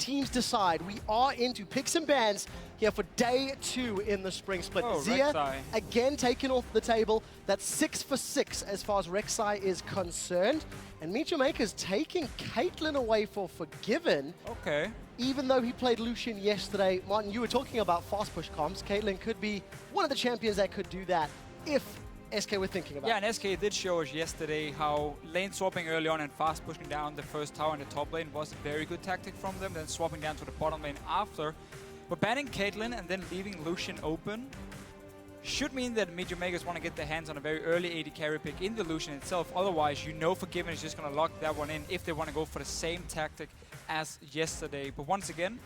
teams decide. We are into picks and bans here for day 2 in the spring split. Oh, Zia Rek'Sai. again taken off the table. That's 6 for 6 as far as Rek'Sai is concerned. And MeetYourMakers taking Caitlyn away for Forgiven. Okay. Even though he played Lucian yesterday. Martin, you were talking about fast push comps. Caitlyn could be one of the champions that could do that if SK were thinking about it. Yeah, and SK did show us yesterday how lane swapping early on and fast pushing down the first tower in the top lane was a very good tactic from them, then swapping down to the bottom lane after. But banning Caitlyn and then leaving Lucian open should mean that MeetYourMakers want to get their hands on a very early AD carry pick in the Lucian itself. Otherwise, you know Forgiven is just going to lock that one in if they want to go for the same tactic as yesterday. But once again,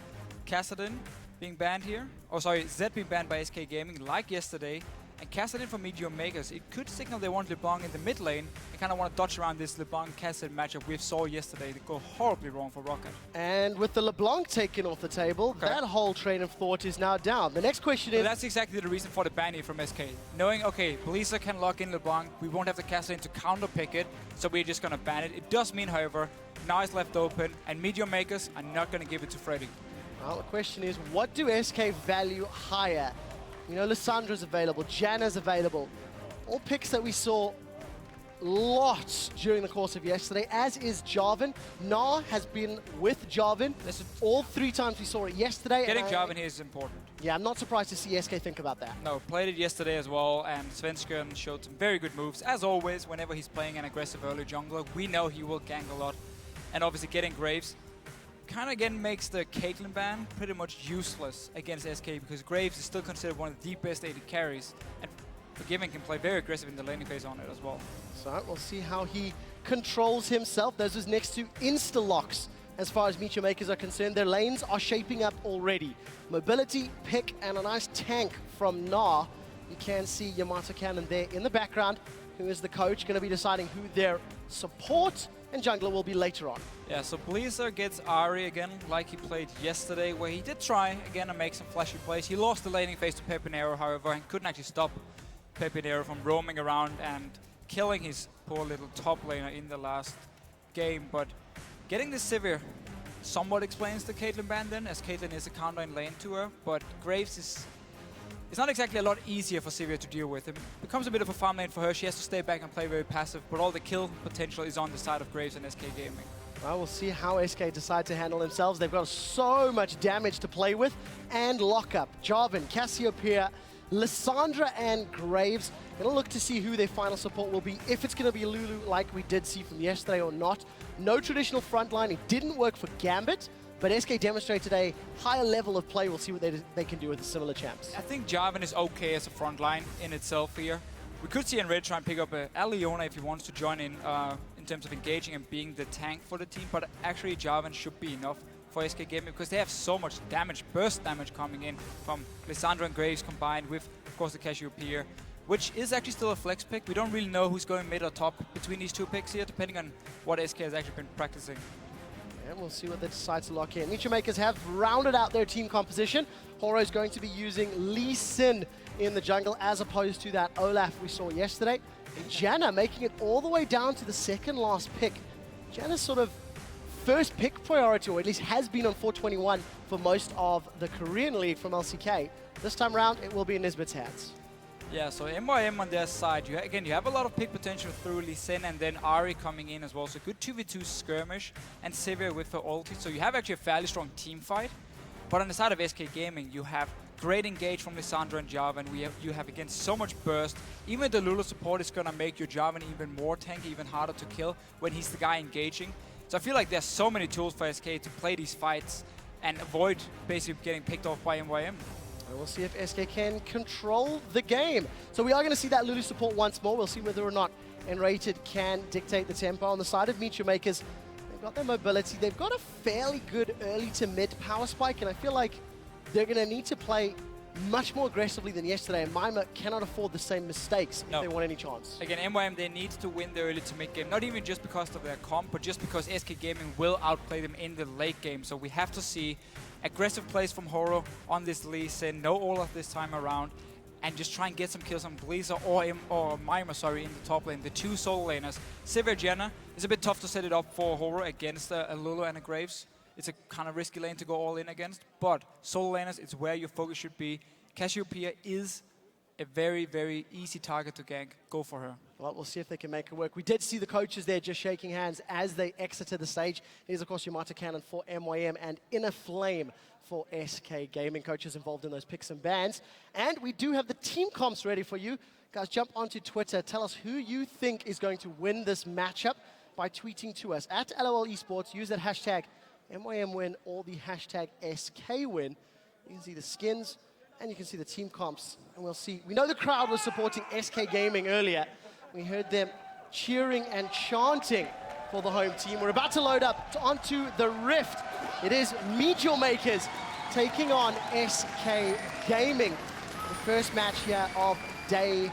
Kassadin being banned here. Oh, sorry, Zed being banned by SK Gaming like yesterday. And Kassadin for MeetYourMakers, it could signal they want LeBlanc in the mid lane and kind of want to dodge around this LeBlanc-Kassadin matchup we saw yesterday that go horribly wrong for Rocket. And with the LeBlanc taken off the table, that whole train of thought is now down. The next question is... That's exactly the reason for the ban here from SK. Knowing, okay, Blizzard can lock in LeBlanc, we won't have the Kassadin to counter pick it, so we're just going to ban it. It does mean, however, Gnar is left open, and MeetYourMakers are not going to give it to Freddy. Well, the question is, what do SK value higher? You know, Lissandra's available, Janna's available. All picks that we saw lots during the course of yesterday, as is Jarvin. Gnar has been with Jarvin all 3 times we saw it yesterday. Getting Jarvin here is important. Yeah, I'm not surprised to see SK think about that. No, played it yesterday as well, and Svenskeren showed some very good moves. As always, whenever he's playing an aggressive early jungler, we know he will gank a lot. And obviously getting Graves kind of again makes the Caitlyn ban pretty much useless against SK because Graves is still considered one of the best AD carries, and Forgiven can play very aggressive in the laning phase on it as well. So we'll see how he controls himself. Those is next to insta-locks as far as MeetYourMakers are concerned. Their lanes are shaping up already. Mobility, pick, and a nice tank from Gnar. You can see Yamato Cannon there in the background, who is the coach, going to be deciding who their support and jungler will be later on. Yeah, so Blizzard gets Ahri again, like he played yesterday, where he did try again to make some flashy plays. He lost the laning phase to Pepinero, however, and couldn't actually stop Pepinero from roaming around and killing his poor little top laner in the last game. But getting the Sivir somewhat explains the Caitlyn ban then, as Caitlyn is a counter in lane to her, but Graves is... It's not exactly a lot easier for Sivir to deal with. It becomes a bit of a farm lane for her. She has to stay back and play very passive, but all the kill potential is on the side of Graves and SK Gaming. Well, we'll see how SK decide to handle themselves. They've got so much damage to play with and lockup. Jarvan, Cassiopeia, Lissandra, and Graves. Gonna look to see who their final support will be, if it's gonna be Lulu like we did see from yesterday or not. No traditional frontline. It didn't work for Gambit, but SK demonstrated a higher level of play. We'll see what they can do with the similar champs. I think Jarvan is okay as a front line in itself here. We could see nRated try and pick up a Leona if he wants to join in terms of engaging and being the tank for the team, but actually Jarvan should be enough for SK Gaming because they have so much damage, burst damage coming in from Lissandra and Graves combined with, of course, the Cassiopeia, which is actually still a flex pick. We don't really know who's going mid or top between these 2 picks here, depending on what SK has actually been practicing. And we'll see what they decide to lock in. MeetYourMakers have rounded out their team composition. Horo is going to be using Lee Sin in the jungle as opposed to that Olaf we saw yesterday. And Janna making it all the way down to the second last pick. Janna's sort of first pick priority, or at least has been on 421 for most of the Korean League from LCK. This time around, it will be in Nisbeth's hands. Yeah, so MYM on their side, you have a lot of pick potential through Lee Sin and then Ahri coming in as well. So good 2v2 skirmish and Sivir with the ulti. So you have actually a fairly strong team fight. But on the side of SK Gaming, you have great engage from Lissandra and Jarvan. You have again so much burst. Even the Lulu support is going to make your Jarvan even more tanky, even harder to kill when he's the guy engaging. So I feel like there's so many tools for SK to play these fights and avoid basically getting picked off by MYM. And we'll see if SK can control the game. So we are going to see that Lulu support once more. We'll see whether or not nRated can dictate the tempo. On the side of MeetYourMakers, they've got their mobility. They've got a fairly good early to mid power spike, and I feel like they're going to need to play much more aggressively than yesterday, and Mimer cannot afford the same mistakes if they want any chance. Again, MYM, they need to win the early to mid game, not even just because of their comp, but just because SK Gaming will outplay them in the late game. So we have to see aggressive plays from Horo on this Lee Sin, no Olaf this time around, and just try and get some kills on Blizzard or Mimer, sorry, in the top lane, the 2 solo laners. Sivir Janna is a bit tough to set it up for Horo against a Lulu and a Graves. it's a kind of risky lane to go all in against. But solo laners, it's where your focus should be. Cassiopeia is a very, very easy target to gank. Go for her. Well, we'll see if they can make it work. We did see the coaches there just shaking hands as they exited the stage. Here's, of course, your Mata Cannon for MYM and Inner Flame for SK Gaming. Coaches involved in those picks and bans. And we do have the team comps ready for you. Guys, jump onto Twitter. Tell us who you think is going to win this matchup by tweeting to us at LOL Esports. Use that hashtag MYMWin or the hashtag SKWin. You can see the skins and you can see the team comps. And we'll see. We know the crowd was supporting SK Gaming earlier. We heard them cheering and chanting for the home team. We're about to load up onto the Rift. It is MeetYourMakers taking on SK Gaming. The first match here of day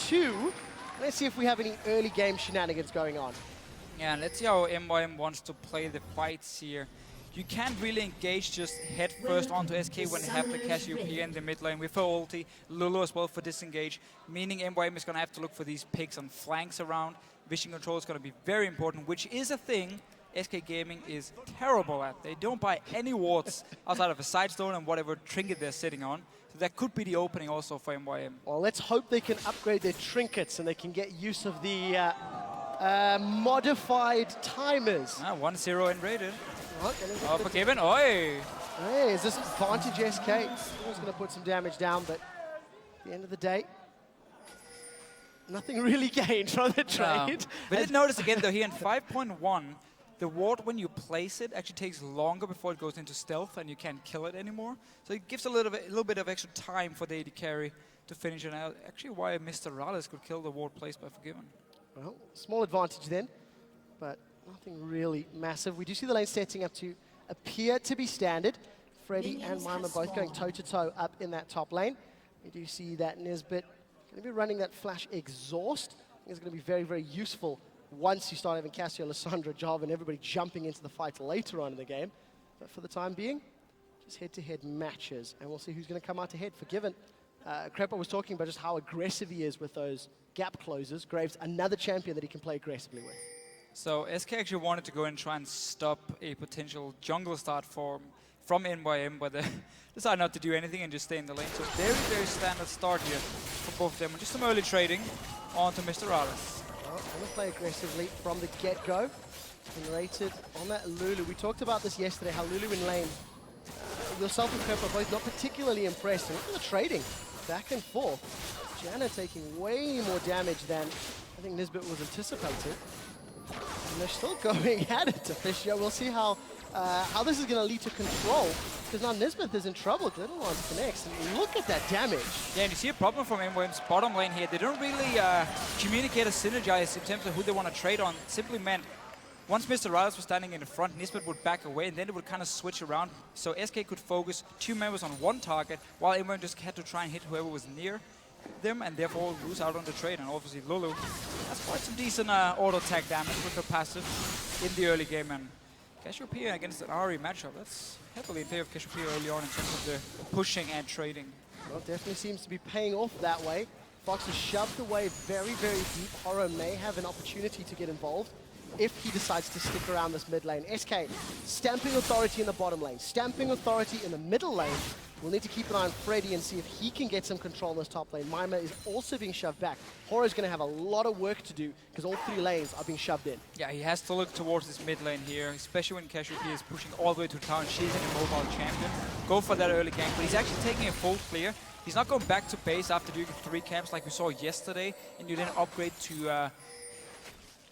2. Let's see if we have any early game shenanigans going on. Yeah, let's see how MYM wants to play the fights here. You can't really engage just head first onto SK when you have the Cassiopeia in the mid lane with her ulti, Lulu as well for disengage, meaning MYM is going to have to look for these picks on flanks around. Vision control is going to be very important, which is a thing SK Gaming is terrible at. They don't buy any wards outside of a side stone and whatever trinket they're sitting on. So that could be the opening also for MYM. Well, let's hope they can upgrade their trinkets and they can get use of the modified timers. 1-0 nRated. Oh, forgiven. Oi! Hey, is this advantage SK? He's going to put some damage down, but at the end of the day, nothing really gained from the trade. No. But did notice again though here in 5.1, the ward when you place it actually takes longer before it goes into stealth and you can't kill it anymore. So it gives a little bit of extra time for the AD carry to finish it out. Actually why MrRalleZ could kill the ward placed by Forgiven. Well, small advantage then, but nothing really massive. We do see the lane setting up to appear to be standard. Freddy and Mimer both going toe-to-toe up in that top lane. We do see that Nisbeth going to be running that flash exhaust. I think it's going to be very, very useful once you start having Cassio, Lissandra, Jarvna, and everybody jumping into the fight later on in the game. But for the time being, just head-to-head matches. And we'll see who's going to come out ahead. Forgiven. Crepa was talking about just how aggressive he is with those gap closers. Graves, another champion that he can play aggressively with. So SK actually wanted to go and try and stop a potential jungle start from MYM, but they decided not to do anything and just stay in the lane. So very, very standard start here for both of them. And just some early trading onto MrRalleZ. Well, going to play aggressively from the get-go. nRated on that Lulu. We talked about this yesterday, how Lulu in lane, yourself and Crepa both not particularly impressed. And look at the trading, back and forth. Janna taking way more damage than I think Nisbeth was anticipating. And they're still going at it, Deficio. We'll see how this is going to lead to control, because now Nisbeth is in trouble. Little Ones connects, and look at that damage. Yeah, and you see a problem from MYM's bottom lane here. They don't really communicate or synergize in terms of who they want to trade on. It simply meant once MrRalleZ was standing in the front, Nisbeth would back away, and then it would kind of switch around. So SK could focus 2 members on one target, while MYM just had to try and hit whoever was near them, and therefore lose out on the trade. And obviously Lulu has quite some decent auto tag damage with her passive in the early game. And Cassiopeia against an Ahri matchup, that's heavily in favor of Cassiopeia early on in terms of the pushing and trading. Well, definitely seems to be paying off that way. Fox is shoved away very, very deep. Horo may have an opportunity to get involved if he decides to stick around this mid lane. SK stamping authority in the bottom lane, stamping authority in the middle lane. We'll need to keep an eye on Freddy and see if he can get some control in this top lane. Mimer is also being shoved back. Horo's going to have a lot of work to do because all 3 lanes are being shoved in. Yeah, he has to look towards this mid lane here, especially when Cassiopeia is pushing all the way to town. She's an immobile champion. Go for that early gank, but he's actually taking a full clear. He's not going back to base after doing 3 camps like we saw yesterday, and you then upgrade to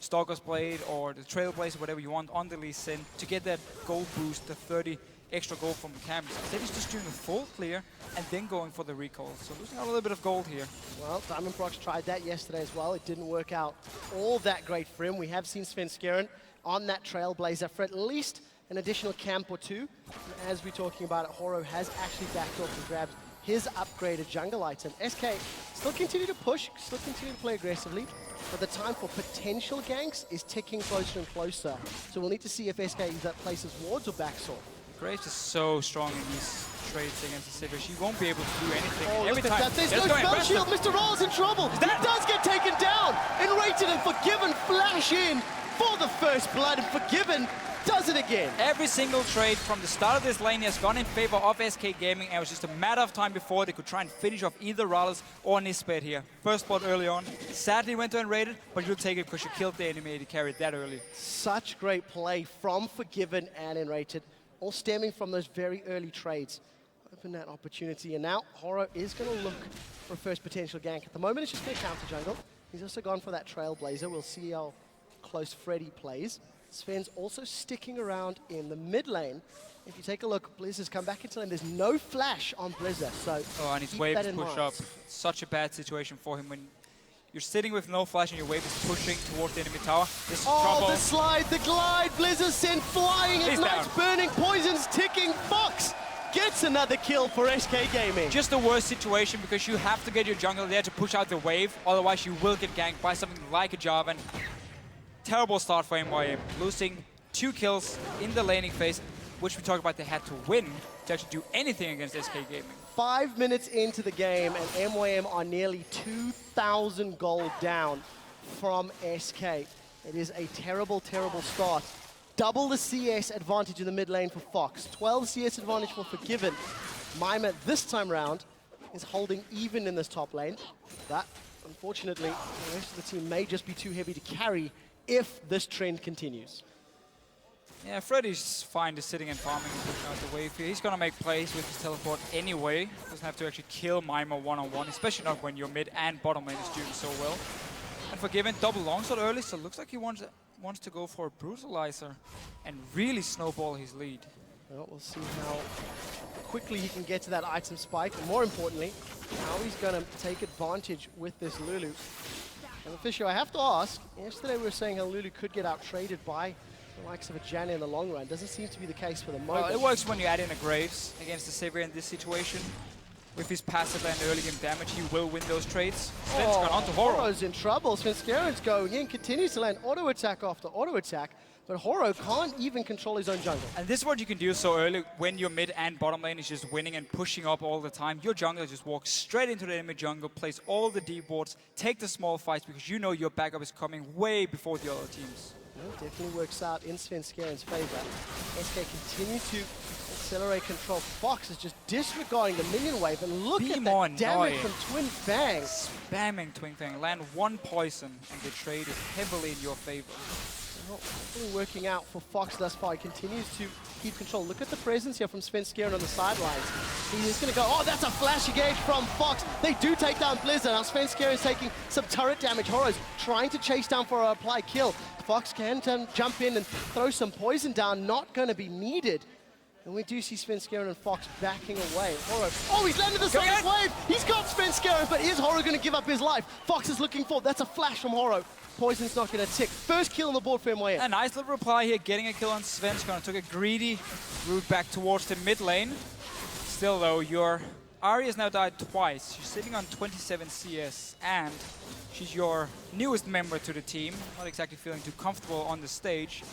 Stalker's Blade or the Trailblazer, whatever you want, on the Lee Sin to get that gold boost, the 30 extra gold from the camps. Instead he's just doing a full clear and then going for the recall. So losing out a little bit of gold here. Well, Diamond Prox tried that yesterday as well. It didn't work out all that great for him. We have seen Svenskeren on that Trailblazer for at least an additional camp or 2. And as we're talking about it, Horo has actually backed off and grabbed his upgraded jungle item. SK still continue to push, still continue to play aggressively, but the time for potential ganks is ticking closer and closer. So we'll need to see if SK either places wards or backs off. Graves is so strong in these trades against the Sivir. She won't be able to do anything. Oh, every time. There's no spell shield. MrRalleZ in trouble. He does get taken down. nRated and Forgiven flash in for the first blood. And Forgiven does does it again. Every single trade from the start of this lane has gone in favor of SK Gaming, and it was just a matter of time before they could try and finish off either MrRalleZ or Nisbeth here. First blood early on. Sadly went to nRated, but you'll take it because you killed the enemy AD carry that early. Such great play from Forgiven and nRated, all stemming from those very early trades. Open that opportunity, and now Horo is going to look for a first potential gank. At the moment, it's just going to counter jungle. He's also gone for that Trailblazer. We'll see how close Freddy plays. Sven's also sticking around in the mid lane. If you take a look, Blizz has come back into lane. There's no flash on Blizzard, so and his wave is pushed up. Such a bad situation for him when you're sitting with no flash and your wave is pushing towards the enemy tower. This is trouble. The slide, the glide, Blizzard sent flying, Ignite's burning, Poison's ticking, Fox gets another kill for SK Gaming. Just the worst situation because you have to get your jungle there to push out the wave, otherwise you will get ganked by something like a Jarvna. Terrible start for MYM, losing 2 kills in the laning phase, which we talked about they had to win to actually do anything against SK Gaming. 5 minutes into the game and MYM are nearly 2,000 gold down from SK. It is a terrible, terrible start. Double the CS advantage in the mid lane for Fox. 12 CS advantage for Forgiven. Mimer this time round is holding even in this top lane. That, unfortunately, the rest of the team may just be too heavy to carry if this trend continues. Yeah, Freddy's fine just sitting and farming and pushing out the wave here. He's gonna make plays with his teleport anyway. Doesn't have to actually kill Mimer one-on-one, especially not when your mid and bottom lane is doing so well. And Forgiven double longsword early, so it looks like he wants to go for a brutalizer and really snowball his lead. Well, we'll see how quickly he can get to that item spike, and more importantly, how he's gonna take advantage with this Lulu. And Deficio, I have to ask, yesterday we were saying how Lulu could get out-traded by the likes of a Janna in the long run. Doesn't seem to be the case for the moment. Well, it works when you add in a Graves against the Sivir in this situation. With his passive and early game damage, he will win those trades. Sven's gone on to Horo. Horo's in trouble. Svenskeren's going in, continues to land auto attack after auto attack, but Horo can't even control his own jungle. And this is what you can do so early when your mid and bottom lane is just winning and pushing up all the time. Your jungler just walks straight into the enemy jungle, plays all the deep wards, take the small fights because you know your backup is coming way before the other teams. Well, definitely works out in Svenskeren's favor. SK continue to accelerate control. Fox is just disregarding the minion wave, and look at that damage from Twin Fang. Spamming Twin Fang, land 1 poison, and the trade is heavily in your favor. Not really working out for Fox thus far. He continues to keep control. Look at the presence here from Svenskeren on the sidelines. He's going to go, that's a flash engage from Fox. They do take down Blizzard. Now Svenskeren's taking some turret damage. Horo's trying to chase down for a apply kill. Fox can jump in and throw some poison down. Not going to be needed. And we do see Svenskeren and Fox backing away. Horo, he's landed the sonic wave! He's got Svenskeren, but is Horo going to give up his life? Fox is looking for, that's a flash from Horo. Poison's not going to tick. First kill on the board for MYM. A nice little reply here, getting a kill on Svenskeren. Took a greedy route back towards the mid lane. Still though, your Ahri has now died twice. She's sitting on 27 CS, and she's your newest member to the team. Not exactly feeling too comfortable on the stage.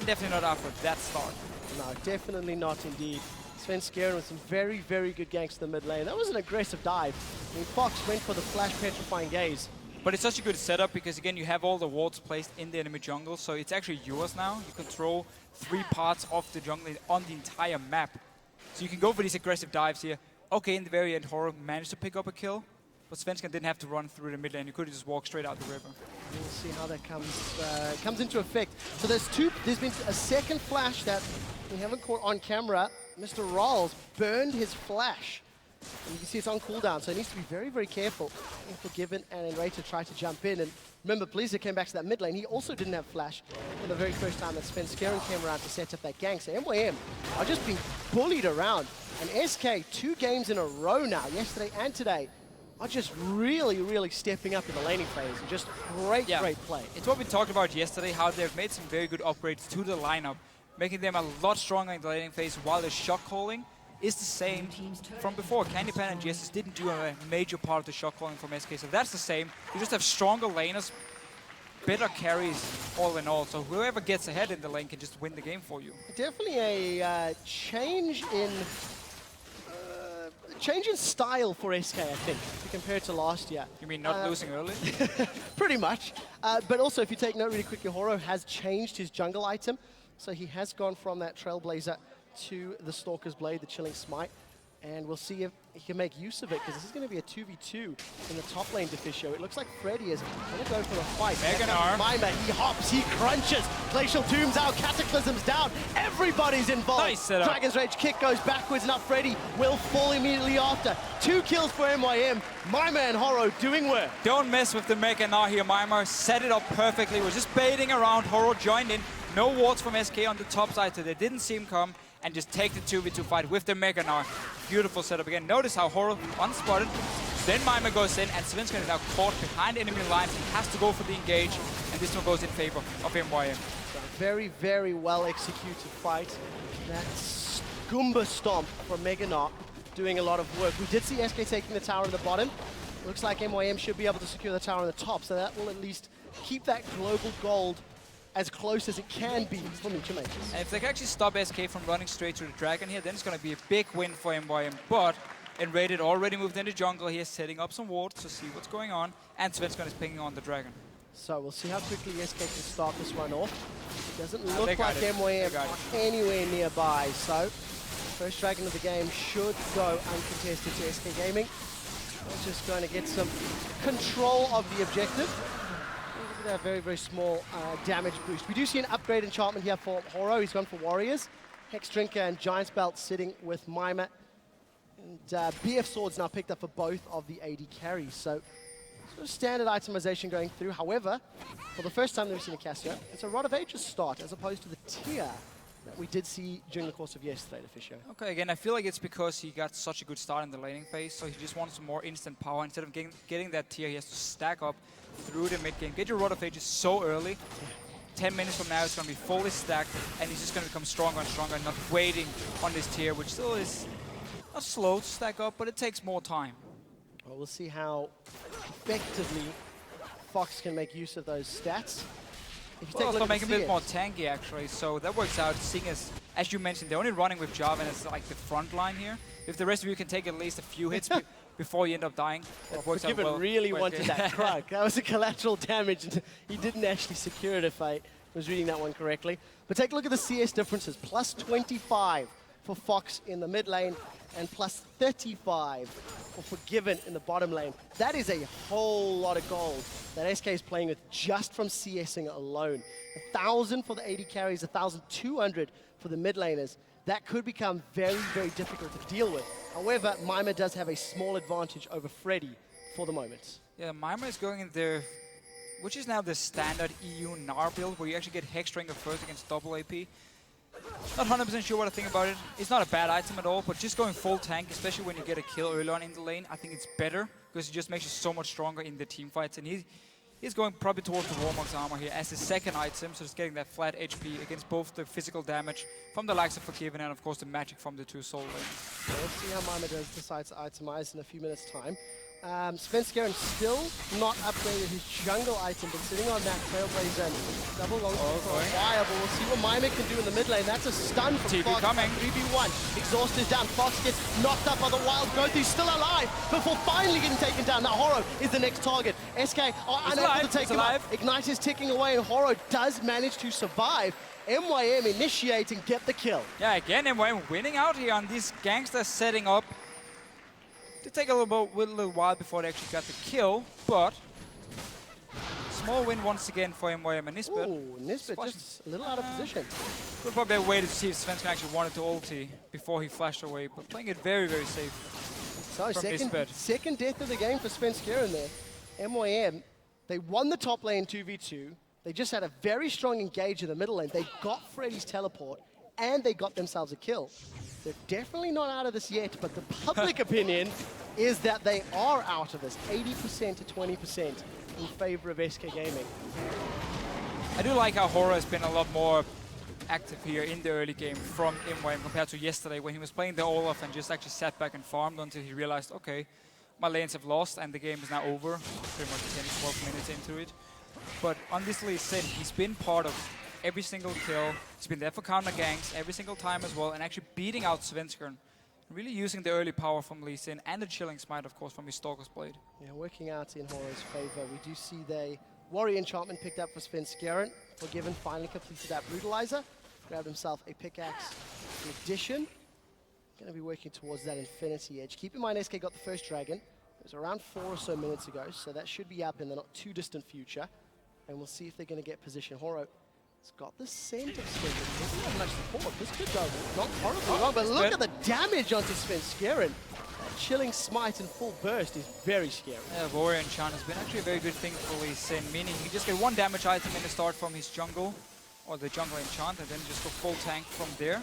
Definitely not after that start. No, definitely not indeed. Svenskeren with some very, very good ganks in the mid lane. That was an aggressive dive. I mean, Fox went for the flash petrifying gaze. But it's such a good setup because, again, you have all the wards placed in the enemy jungle, so it's actually yours now. You control 3 parts of the jungle on the entire map. So you can go for these aggressive dives here. Okay, in the very end, Horo managed to pick up a kill, but Svenskeren didn't have to run through the mid lane. You could just walk straight out the river. We'll see how that comes into effect. So there's been a second flash that we haven't caught on camera. MrRalleZ burned his flash. And you can see it's on cooldown, so he needs to be very, very careful. Forgiven and nRated try to jump in. And remember, Blizzard came back to that mid lane. He also didn't have flash for the very first time that Svenskeren came around to set up that gank. So MYM are just being bullied around. And SK, 2 games in a row now, yesterday and today, are just really, really stepping up in the laning phase. And just great, great play. It's what we talked about yesterday, how they've made some very good upgrades to the lineup, making them a lot stronger in the laning phase, while the shot calling is the same from before. Candypan and Jesus didn't do a major part of the shot calling from SK, so that's the same. You just have stronger laners, better carries all in all, so whoever gets ahead in the lane can just win the game for you. Definitely a change in style for SK, I think, to compare to last year. You mean not losing early? Pretty much. But also, if you take note really quickly, Horo has changed his jungle item So he has gone from that Trailblazer to the Stalker's Blade, the Chilling Smite. And we'll see if he can make use of it, because this is going to be a 2v2 in the top lane Deficio. It looks like Freddy is going to go for the fight. Gnar. Mimer, he hops, he crunches. Glacial Doom's out, Cataclysm's down. Everybody's involved. Nice setup. Dragon's Rage kick goes backwards, and now Freddy will fall immediately after. 2 kills for MYM. Mimer and Horo doing work. Don't mess with the Gnar here. Mimer set it up perfectly. Was just baiting around. Horo joined in. No wards from SK on the top side, so they didn't see him come. And just take the 2v2 fight with the Gnar. Beautiful setup again. Notice how Horo unspotted. Then Mimer goes in, and Svenskeren is now caught behind enemy lines. He has to go for the engage, and this one goes in favor of MYM. So very, very well executed fight. That Goomba stomp from Gnar doing a lot of work. We did see SK taking the tower in the bottom. Looks like MYM should be able to secure the tower on the top, so that will at least keep that global gold as close as it can be for MeetYourMakers. And if they can actually stop SK from running straight to the dragon here, then it's going to be a big win for MYM. But nRated already moved into jungle here, setting up some wards to see what's going on. And Svenskeren is pinging on the dragon. So we'll see how quickly SK can start this one off. It doesn't look like MYM are anywhere nearby. So first dragon of the game should go uncontested to SK Gaming. They're just going to get some control of the objective. A very, very small damage boost. We do see an upgrade enchantment here for Horo. He's gone for Warriors. Hex Drinker and Giant's Belt sitting with Mimer. And BF Swords now picked up for both of the AD carries. So sort of standard itemization going through. However, for the first time that we've seen a Cassia, it's a Rod of Ages start as opposed to the tier that we did see during the course of yesterday, Deficio. Okay, again, I feel like it's because he got such a good start in the laning phase, so he just wants some more instant power. Instead of getting that tier, he has to stack up through the mid game. Get your Rod of Ages so early. 10 minutes from now, it's going to be fully stacked, and he's just going to become stronger and stronger, not waiting on this tier, which still is not slow to stack up, but it takes more time. Well, we'll see how effectively Fox can make use of those stats. If you take a look at make him a bit more tanky, actually, so that works out, seeing as you mentioned, they're only running with Jarvna as like the front line here. If the rest of you can take at least a few hits before you end up dying, it works out well. Really wanted that Krug. That was a collateral damage, and he didn't actually secure it if I was reading that one correctly. But take a look at the CS differences. Plus 25 for Fox in the mid lane, and plus 35 for Forgiven in the bottom lane. That is a whole lot of gold that SK is playing with just from CSing alone. 1,000 for the AD carries, 1,200 for the mid laners. That could become very, very difficult to deal with. However, Mimer does have a small advantage over Freddy for the moment. Yeah, Mimer is going in there, which is now the standard EU Gnar build, where you actually get Hexdrinker first against double AP. Not 100% sure what I think about it. It's not a bad item at all, but just going full tank, especially when you get a kill early on in the lane, I think it's better, because it just makes you so much stronger in the team fights. And he's going probably towards the Warmock's armor here as his second item, so just getting that flat HP against both the physical damage from the likes of Forgiven and of course the magic from the two soul lanes. So let's see how Mimer decides to itemize in a few minutes' time. Svenskeren still not upgraded his jungle item, but sitting on that Trailblazer and double long for a while. But we'll see what Mimer can do in the mid lane. That's a stun from TP Fox. coming. 3v1. Exhaust is down. Fox gets knocked up by the wild growth. He's still alive before finally getting taken down. Now Horo is the next target. SK are unable to take him out. Ignite is ticking away, and Horo does manage to survive. MYM initiating, get the kill. Yeah, again, MYM winning out here on these gangsters setting up. It take a little while before they actually got the kill, but small win once again for MYM and Nisbeth. Ooh, Nisbeth just a little out of position. We'll probably have waited to see if Svenskeren actually wanted to ulti before he flashed away, but playing it very, very safe. So second death of the game for Svenskeren there. MYM, they won the top lane 2v2. They just had a very strong engage in the middle lane. They got Freddy's teleport, and they got themselves a kill. They're definitely not out of this yet, but the public opinion is that they are out of this. 80% to 20% in favor of SK Gaming. I do like how Horo has been a lot more active here in the early game from MYM compared to yesterday when he was playing the Olaf and just actually sat back and farmed until he realized, okay, my lanes have lost and the game is now over. Pretty much 10-12 minutes into it. But on this Lee Sin, he's been part of every single kill. He's been there for counter ganks every single time as well, and actually beating out Svenskeren. Really using the early power from Lee Sin and the Chilling Smite, of course, from his Stalker's Blade. Yeah, working out in Horo's favor. We do see the Warrior enchantment picked up for Svenskeren. Forgiven finally completed that Brutalizer. Grabbed himself a pickaxe. In addition, going to be working towards that Infinity Edge. Keep in mind, SK got the first dragon. It was around 4 or so minutes ago, so that should be up in the not too distant future. And we'll see if they're going to get position. Horo has got the scent of Svenskeren. Doesn't have much support. This could go not horribly wrong, but look at the damage onto Svenskeren. That chilling smite in full burst is very scary. Yeah, Warrior Enchant has been actually a very good thing for Lee Sin, meaning he just get 1 damage item in the start from his jungle, or the jungle enchant, and then just go full tank from there.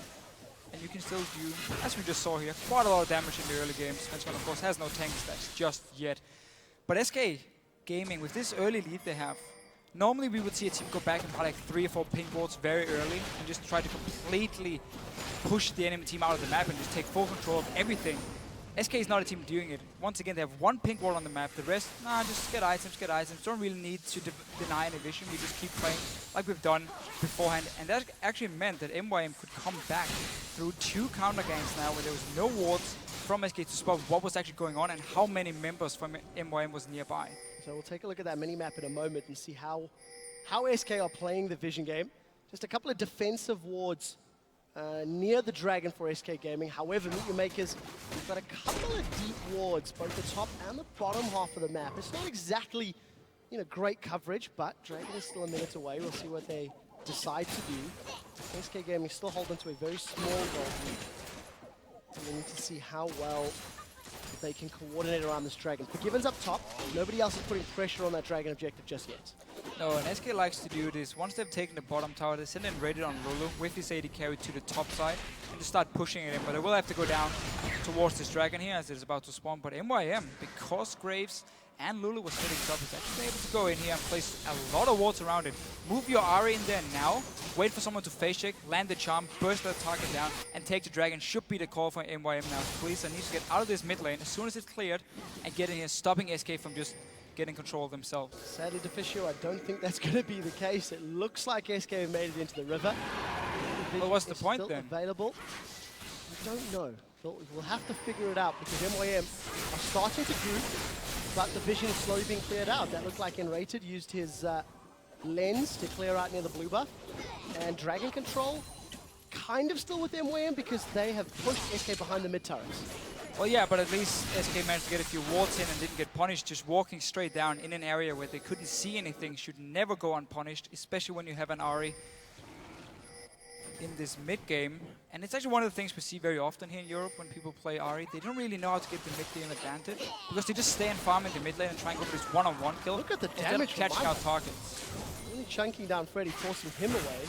And you can still do, as we just saw here, quite a lot of damage in the early games. Svenskeren, of course, has no tank stats just yet. But SK Gaming, with this early lead they have, normally we would see a team go back and buy like 3 or 4 pink wards very early and just try to completely push the enemy team out of the map and just take full control of everything. SK is not a team doing it. Once again, they have 1 pink ward on the map. The rest, nah, just get items, get items. Don't really need to deny any vision. We just keep playing like we've done beforehand. And that actually meant that MYM could come back through 2 counter ganks now where there was no wards from SK to spot what was actually going on and how many members from MYM was nearby. So we'll take a look at that mini-map in a moment and see how SK are playing the vision game. Just a couple of defensive wards near the dragon for SK Gaming. However, MeetYourMakers, we've got a couple of deep wards, both the top and the bottom half of the map. It's not exactly, you know, great coverage, but dragon is still a minute away. We'll see what they decide to do. SK Gaming still holding to a very small goal lead. And we need to see how well they can coordinate around this dragon. Forgiven's up top. Nobody else is putting pressure on that dragon objective just yet. No, and SK likes to do this. Once they've taken the bottom tower, they send nRated on Lulu with his AD carry to the top side and just start pushing it in. But they will have to go down towards this dragon here as it's about to spawn. But MYM, because Graves and Lulu was hitting top, is actually able to go in here and place a lot of wards around it. Move your Ahri in there now, wait for someone to face check, land the charm, burst the target down, and take the dragon. Should be the call for MYM now. Please, I need to get out of this mid lane as soon as it's cleared and get in here, stopping SK from just getting control of themselves. Sadly, Deficio, I don't think that's going to be the case. It looks like SK have made it into the river. Well, what's the point then? Available. I don't know. We'll have to figure it out because MYM are starting to group, but the vision is slowly being cleared out. That looked like nRated used his lens to clear out near the blue buff. And Dragon Control kind of still with MYM because they have pushed SK behind the mid turrets. Well, yeah, but at least SK managed to get a few wards in and didn't get punished. Just walking straight down in an area where they couldn't see anything should never go unpunished, especially when you have an Ahri in this mid-game. And it's actually one of the things we see very often here in Europe when people play Ahri. They don't really know how to get the mid-game advantage because they just stay and farm in the mid lane and try and go for this one-on-one kill. Look at the instead damage of catching out targets. Really chunking down Freddy, forcing him away.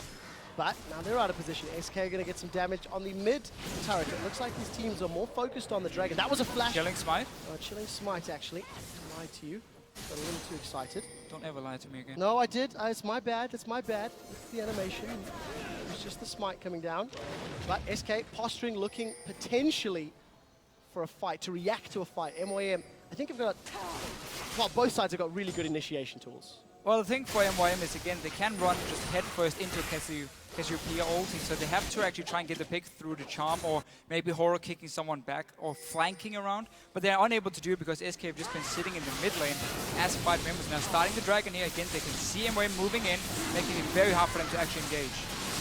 But now they're out of position. SK are going to get some damage on the mid turret. It looks like these teams are more focused on the dragon. That was a flash. Chilling smite? Chilling smite, actually. I lied to you. Got a little too excited. Don't ever lie to me again. No, I did. It's my bad. It's my bad. It's the animation. It's just the smite coming down. But SK posturing, looking potentially for a fight, to react to a fight. MYM, I think have got, well, both sides have got really good initiation tools. Well, the thing for MYM is, again, they can run just head first into Cassiopeia ulting, so they have to actually try and get the pick through the charm, or maybe horror kicking someone back, or flanking around. But they're unable to do it because SK have just been sitting in the mid lane as 5 members. Now starting the dragon here, again, they can see MYM moving in, making it very hard for them to actually engage.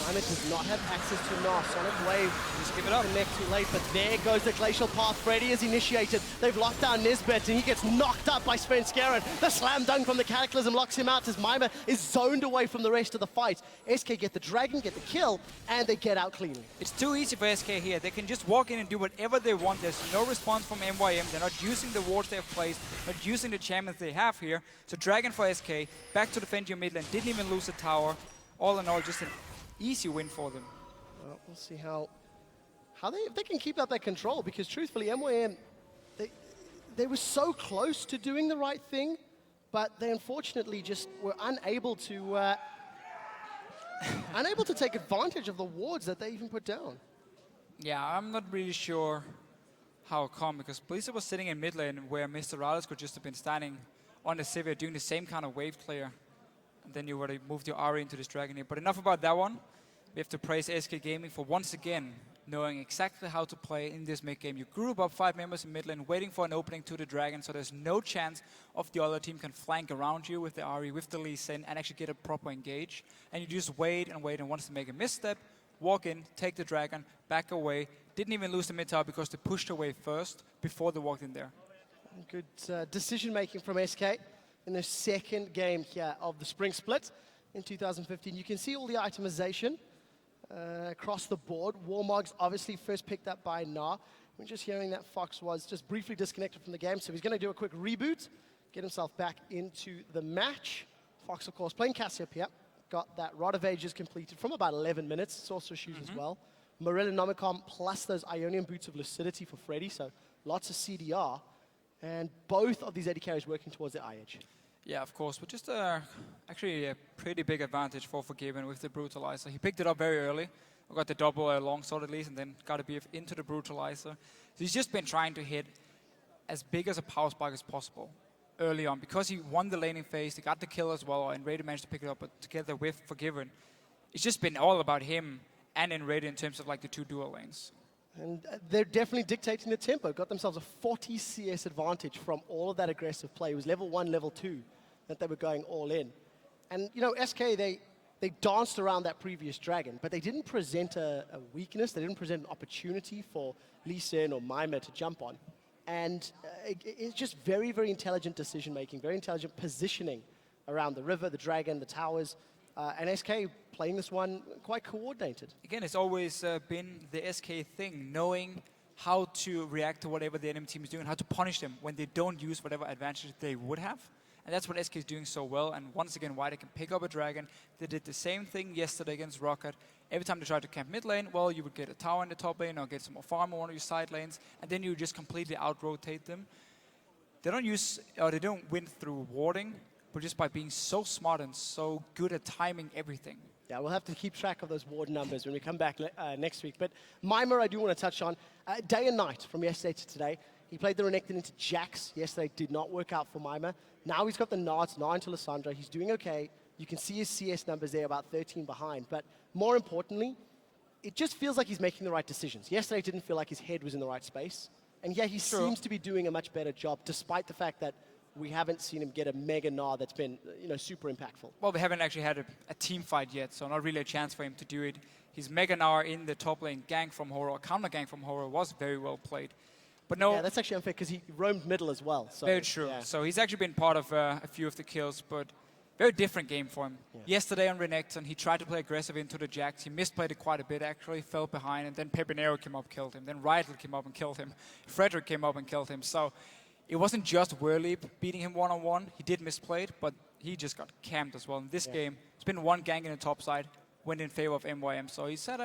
Mimer does not have access to Gnar. Sonic Wave. Just give it up. Connect too late, but there goes the Glacial Path. Freddy is initiated. They've locked down Nisbeth, and he gets knocked up by Svenskeren. The slam dunk from the Cataclysm locks him out as Mimer is zoned away from the rest of the fight. SK get the dragon, get the kill, and they get out cleanly. It's too easy for SK here. They can just walk in and do whatever they want. There's no response from MYM. They're not using the wards they have placed, not using the champions they have here. So dragon for SK, back to defend your mid lane, didn't even lose a tower. All in all, just an easy win for them. Well, we'll see how they can keep up that control, because truthfully, MYM, they were so close to doing the right thing, but they unfortunately just were unable to take advantage of the wards that they even put down. Yeah, I'm not really sure how come, because Blizzard was sitting in mid lane where MrRalleZ could just have been standing on the Sivir doing the same kind of wave clear. And then you would have moved your Ahri into this dragon here. But enough about that one. We have to praise SK Gaming for once again knowing exactly how to play in this mid-game. You group up 5 members in mid lane, waiting for an opening to the dragon, so there's no chance of the other team can flank around you with the Ahri, with the Lee Sin, and actually get a proper engage. And you just wait, and once they make a misstep, walk in, take the dragon, back away. Didn't even lose the mid tower because they pushed away first before they walked in there. Good decision-making from SK in the second game here of the spring split in 2015. You can see all the itemization across the board. Warmog's obviously first picked up by Gnar. We're just hearing that Fox was just briefly disconnected from the game, so he's going to do a quick reboot, get himself back into the match. Fox, of course, playing Cassiopeia. Got that Rod of Ages completed from about 11 minutes. Sorcerer Shoes as well. Morel and Nomicom plus those Ionian Boots of Lucidity for Freddy, so lots of CDR. And both of these AD carries working towards the IH. Yeah, of course, but just actually a pretty big advantage for Forgiven with the Brutalizer. He picked it up very early. Got the double longsword at least, and then got a BF into the Brutalizer. So he's just been trying to hit as big as a power spike as possible early on. Because he won the laning phase, he got the kill as well, and nRated managed to pick it up together with Forgiven. It's just been all about him and nRated in terms of like the two dual lanes. And they're definitely dictating the tempo. Got themselves a 40 CS advantage from all of that aggressive play. It was level 1, level 2 that they were going all in. And, you know, SK, they danced around that previous dragon, but they didn't present a weakness. They didn't present an opportunity for Lee Sin or Mimer to jump on. And it's just very, very intelligent decision-making, very intelligent positioning around the river, the dragon, the towers. And SK playing this one quite coordinated. Again, it's always been the SK thing, knowing how to react to whatever the enemy team is doing, how to punish them when they don't use whatever advantage they would have. And that's what SK is doing so well. And once again, why they can pick up a dragon. They did the same thing yesterday against Rocket. Every time they tried to camp mid lane, well, you would get a tower in the top lane or get some more farm on one of your side lanes, and then you just completely out-rotate them. They don't use, or they don't win through warding, but just by being so smart and so good at timing everything. Yeah, we'll have to keep track of those ward numbers when we come back next week. But Mimer, I do want to touch on. Day and night from yesterday to today. He played the Renekton into Jax. Yesterday did not work out for Mimer. Now he's got the Nards, Gnar into Lissandra. He's doing okay. You can see his CS numbers there, about 13 behind. But more importantly, it just feels like he's making the right decisions. Yesterday it didn't feel like his head was in the right space. And yeah, he seems to be doing a much better job, despite the fact that we haven't seen him get a mega Gnar that's been, you know, super impactful. Well, we haven't actually had a team fight yet, so not really a chance for him to do it. His mega Gnar in the top lane, gank from horror, counter gank from horror, was very well played. But no, yeah, that's actually unfair because he roamed middle as well. So, very true. Yeah. So he's actually been part of a few of the kills, but very different game for him. Yeah. Yesterday on Renekton, he tried to play aggressive into the Jax. He misplayed it quite a bit, actually, fell behind, and then Pepinero came up, killed him. Then Rytle came up and killed him. Frederick came up and killed him. So it wasn't just Whirleap beating him one-on-one. He did misplay it, but he just got camped as well. In this game, it's been one gank in the top side, went in favor of MYM. So he's had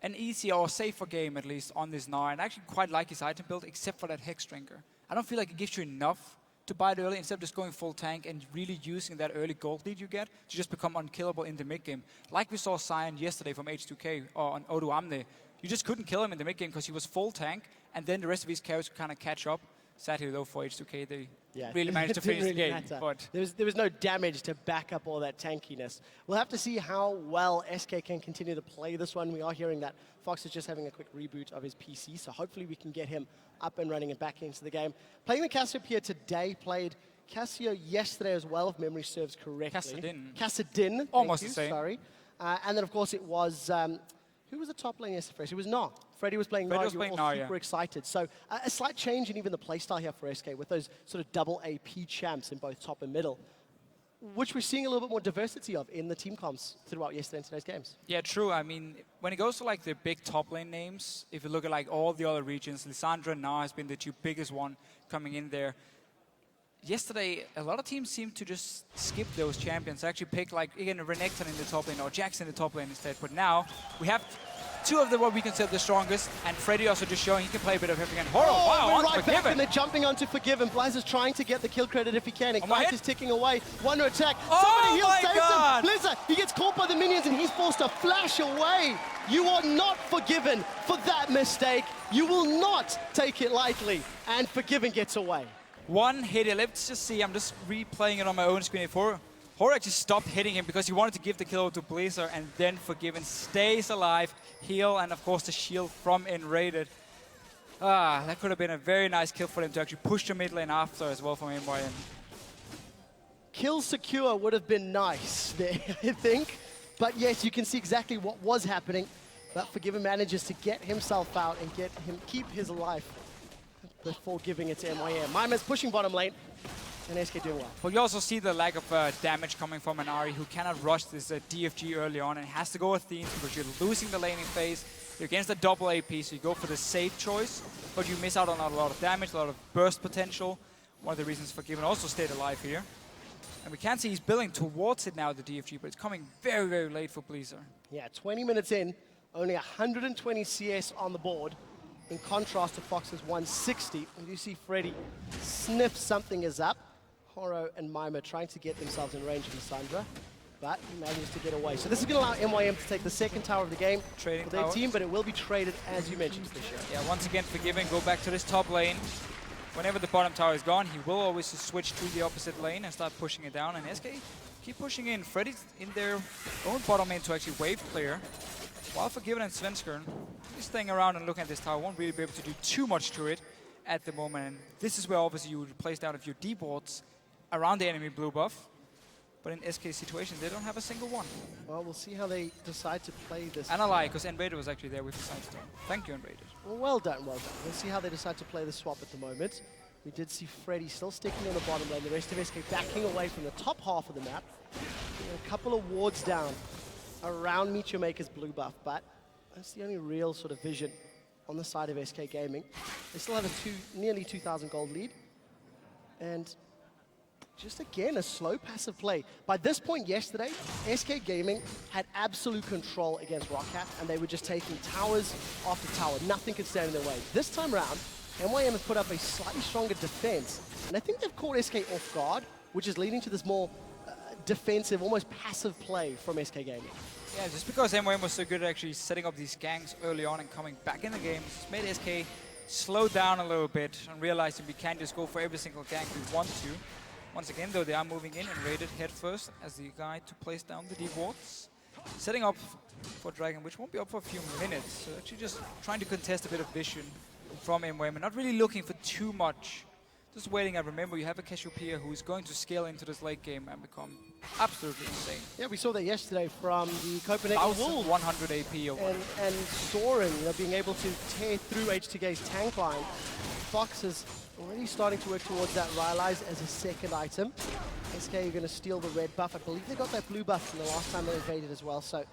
an easier or safer game, at least, on this Gnar. And I actually quite like his item build, except for that Hex Drinker. I don't feel like it gives you enough to buy it early, instead of just going full tank and really using that early gold lead you get to just become unkillable in the mid-game. Like we saw Sion yesterday from H2K or on Odu Amne. You just couldn't kill him in the mid-game because he was full tank, and then the rest of his carries could kind of catch up. Sadly, though, for H2K, they really managed to finish the game. But there was no damage to back up all that tankiness. We'll have to see how well SK can continue to play this one. We are hearing that Fox is just having a quick reboot of his PC, so hopefully we can get him up and running and back into the game. Playing the Cassiopeia today, played Cassio yesterday as well, if memory serves correctly. Kassadin. Almost the same. Sorry. And then, of course, it was... who was the top lane yesterday? It was Gnar. Freddie was playing Gnar. You were all super excited. So a slight change in even the playstyle here for SK with those sort of double AP champs in both top and middle, which we're seeing a little bit more diversity of in the team comps throughout yesterday and today's games. Yeah, true. I mean, when it goes to like the big top lane names, if you look at like all the other regions, Lissandra and Gnar has been the two biggest one coming in there. Yesterday, a lot of teams seem to just skip those champions. Actually pick like, again, Renekton in the top lane or Jax in the top lane instead. But now, we have two of them what we consider the strongest, and Freddy also just showing he can play a bit of everything. And Horror, wow, right back, and they're jumping onto Forgiven. Blaz is trying to get the kill credit if he can. Ignite is ticking away. One to attack. Somebody heals, saves him. Blizzard, he gets caught by the minions, and he's forced to flash away. You are not forgiven for that mistake. You will not take it lightly, and Forgiven gets away. One hit, let's just see, I'm just replaying it on my own screen before. Horror actually stopped hitting him because he wanted to give the kill to Blazer, and then Forgiven stays alive, heal, and of course the shield from nRated. That could have been a very nice kill for them to actually push the mid lane after as well from MYM. Kill secure would have been nice there, I think. But yes, you can see exactly what was happening. But Forgiven manages to get himself out and keep his life before giving it to MYM. Mimer's pushing bottom lane, and SK doing well. But you also see the lack of damage coming from an Ahri who cannot rush this DFG early on and has to go with Themes because you're losing the laning phase. You're against a double AP, so you go for the safe choice, but you miss out on a lot of damage, a lot of burst potential. One of the reasons Forgiven also stayed alive here. And we can see he's building towards it now, the DFG, but it's coming very, very late for Bleezer. Yeah, 20 minutes in, only 120 CS on the board. In contrast to Fox's 160, and you see Freddy sniff something is up. Horo and Mimer trying to get themselves in range of Lissandra, but he manages to get away. So this is going to allow MYM to take the second tower of the game Trading for their towers. team, but it will be traded, as you mentioned, this year. Yeah, once again, Forgiven, go back to this top lane. Whenever the bottom tower is gone, he will always switch to the opposite lane and start pushing it down. And SK keep pushing in. Freddy's in their own bottom lane to actually wave clear. While Forgiven and Svenskeren is staying around and looking at this tower, won't really be able to do too much to it at the moment. And this is where obviously you would place down a few D-boards around the enemy blue buff. But in SK's situation, they don't have a single one. Well, we'll see how they decide to play this. And I lie, because nRated was actually there with the sidestone. Thank you, nRated. Well done, well done. We'll see how they decide to play the swap at the moment. We did see Freddy still sticking on the bottom lane, the rest of SK backing away from the top half of the map. A couple of wards down around MeetYourMakers blue buff, but that's the only real sort of vision on the side of SK Gaming. They still have a nearly 2,000 gold lead. And just again, a slow passive play. By this point yesterday, SK Gaming had absolute control against Rockcat, and they were just taking towers after tower. Nothing could stand in their way. This time around, MYM has put up a slightly stronger defense, and I think they've caught SK off guard, which is leading to this more defensive, almost passive play from SK Gaming. Yeah, just because MYM was so good at actually setting up these ganks early on and coming back in the game, it's made SK slow down a little bit and realizing we can't just go for every single gank we want to. Once again, though, they are moving in and raided head first as the guy to place down the D-wards. Setting up for Dragon, which won't be up for a few minutes. So actually just trying to contest a bit of vision from MYM and not really looking for too much. Just waiting, and remember you have a Cassiopeia who is going to scale into this late game and become absolutely insane. Yeah, we saw that yesterday from the Copenhagen Wolves. 100 AP over. And soaring, being able to tear through H2K's tank line. Fox is already starting to work towards that RalleZ as a second item. SK are going to steal the red buff. I believe they got that blue buff from the last time they invaded as well. So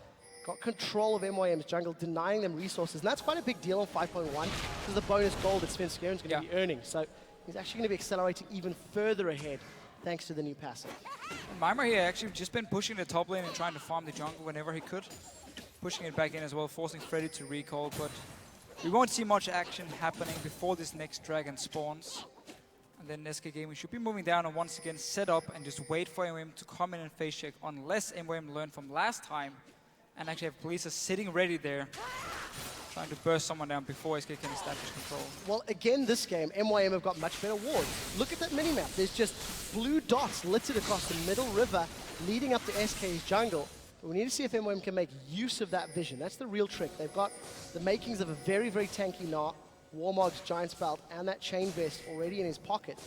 got control of MYM's jungle, denying them resources. And that's quite a big deal on 5.1 because the bonus gold that Svenskeren's going to be earning. So he's actually going to be accelerating even further ahead thanks to the new passive. Mimer here actually just been pushing the top lane and trying to farm the jungle whenever he could. Pushing it back in as well, forcing Freddy to recall, but we won't see much action happening before this next dragon spawns. And then SK Gaming should be moving down and once again set up and just wait for MYM to come in and face check, unless MYM learned from last time and actually have police sitting ready there, trying to burst someone down before SK can establish control. Well, again, this game, MYM have got much better wards. Look at that minimap. There's just blue dots littered across the middle river leading up to SK's jungle. But we need to see if MYM can make use of that vision. That's the real trick. They've got the makings of a very, very tanky Gnar, Warmog's Giant's Belt, and that Chain Vest already in his pocket.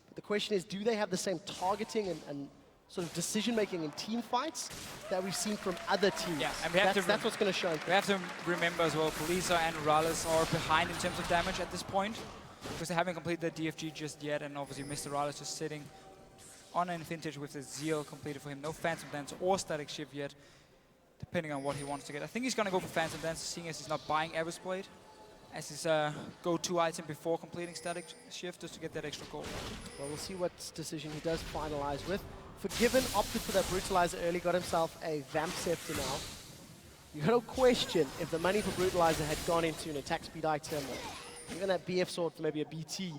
But the question is, do they have the same targeting and sort of decision-making in team fights that we've seen from other teams? Yeah, and we have that's what's going to show. We have to remember as well, Poliza and MrRalleZ are behind in terms of damage at this point, because they haven't completed the DFG just yet, and obviously MrRalleZ just sitting on an vintage with the Zeal completed for him. No Phantom Dance or Static Shift yet, depending on what he wants to get. I think he's going to go for Phantom Dance, seeing as he's not buying Abyss Blade as his go-to item before completing Static Shift, just to get that extra gold. Well, we'll see what decision he does finalize with. Forgiven opted for that Brutalizer early, got himself a Vamp Scepter now. You got to question if the money for Brutalizer had gone into an attack speed item or even that BF sword for maybe a BT.